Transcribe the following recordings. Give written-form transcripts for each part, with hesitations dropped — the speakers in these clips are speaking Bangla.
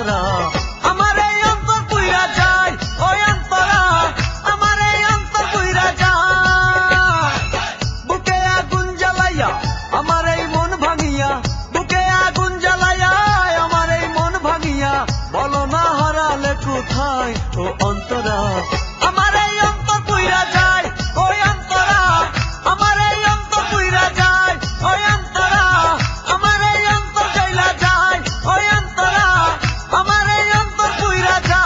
অন্তরা আমার এই অন্তর পুইরা যায়, ও অন্তরা আমার এই অন্তর পুইরা যায়। বুকে আগুন জ্বালাইয়া আমার এই মন ভাঙিয়া, বুকে আগুন জ্বালাইয়া আমার এই মন ভাঙিয়া, বলো না হারালে কোথায় ও অন্তরা আমার এই অন্তর পুইরা যায়, ও অন্তরা আমার এই অন্তর পুইরা যায়, ও অন্তরা আমার এই অন্তর জ্বালা যায়, ও অন্তরা আমার এই অন্তর পুইরা যায়।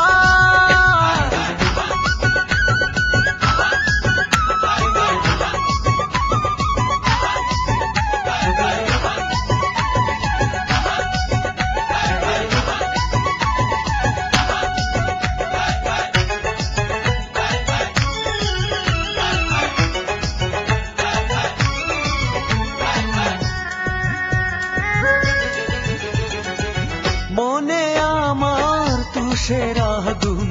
মনে আমার তুষের আগুন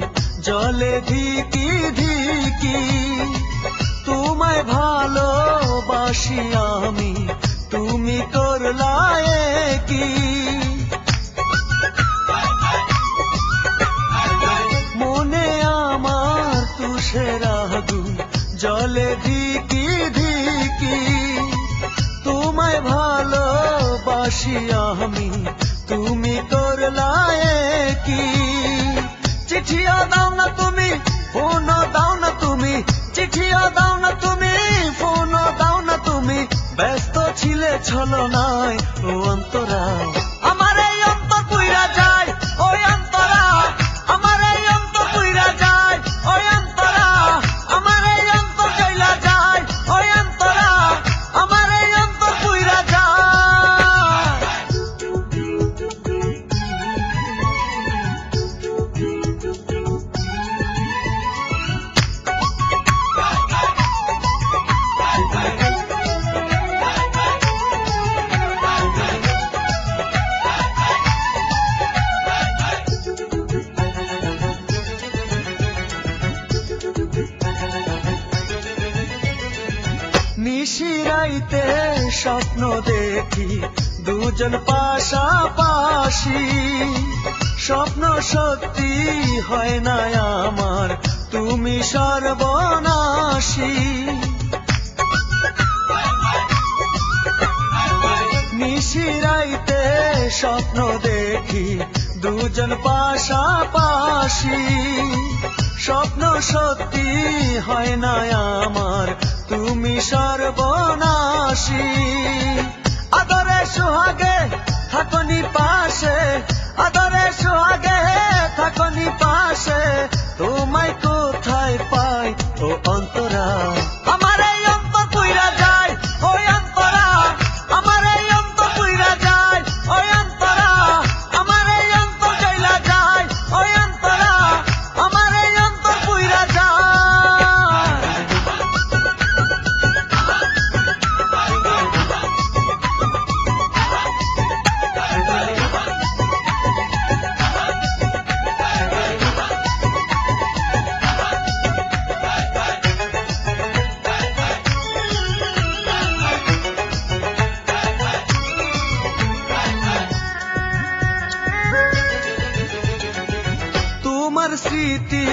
জলে ধিকি ধিকি, তোমায় ভালোবাসি আমি, তুমি করলায় কি। মনে আমার তুষের আগুন জলে ধিকি ধিকি, তোমায় ভালোবাসি আমি, তুমি করলায় কি। চিঠিও দাও না তুমি, ফোনও দাও না তুমি, চিঠিও দাও না তুমি, ফোনও দাও না তুমি, ব্যস্ত ছিলে ছলনায় ও অন্তরা আমার এই অন্তর পুইরা যায়, ও অন্তরা আমার এই অন্তর পুইরা যায়, ও অন্তরা আমার এই অন্তর জ্বালা যায়, ও অন্তরা আমার এই অন্তর পুইরা যায়। নিশিরাইতে স্বপ্ন দেখি দুজন পাশাপাশি, স্বপ্ন সত্যি হয় না আমার, তুমি সর্বনাশী। নিশিরাইতে স্বপ্ন দেখি দুজন পাশাপাশি, স্বপ্ন সত্যি হয় না আমার, তুমি সর্বনাশী। আদরে সোহাগে থাকনি পাশে, আদরে সোহাগে থাকনি পাশে, তোমায় কোথায় পাই ও অন্তরা আমার এই অন্তর পুইরা যায়, ও অন্তরা আমার এই অন্তর পুইরা যায়, ও অন্তরা আমার এই অন্তর জ্বালা যায়, ও অন্তরা আমার এই অন্তর পুইরা যায়। তোমার স্মৃতি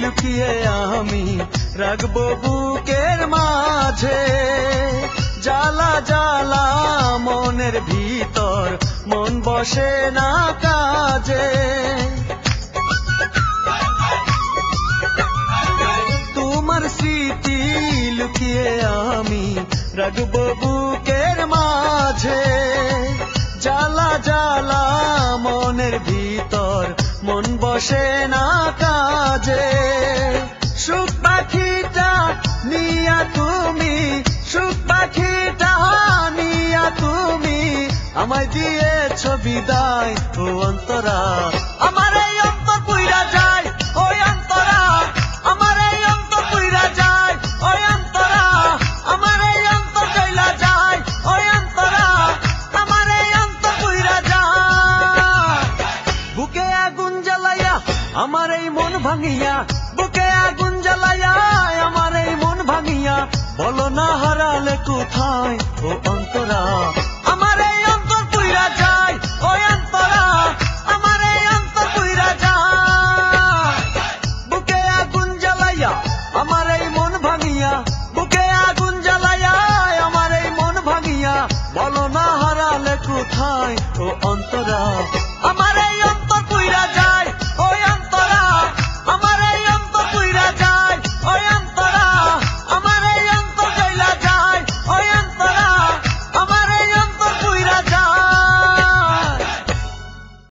লুকিয়ে আমি রাখবো বুকের মাঝে, জ্বালা জ্বালা মনের ভিতর, মন বসে না কাজে। তোমার স্মৃতি লুকিয়ে আমি রাখবো বুকের মাঝে, জ্বালা জ্বালা মনের ভিতর, মন বসে না কাজে। সুখ পাখিটা নিয়া তুমি, সুখ পাখিটা নিয়া তুমি, আমায় দিয়েছ বিদায় ও অন্তরা আমার এই অন্তর পুইরা যায়, ও অন্তরা আমার এই অন্তর পুইরা যায়, ও অন্তরা আমার এই অন্তর জ্বালা যায়, ও অন্তরা আমার এই অন্তর পুইরা যায়। বুকে আগুন জ্বালাইয়া আমার এই মন ভাঙিয়া, বুকে আগুন জ্বালাইয়া আমার এই মন ভাঙিয়া, বলো না হারালে কোথায় ও অন্তরা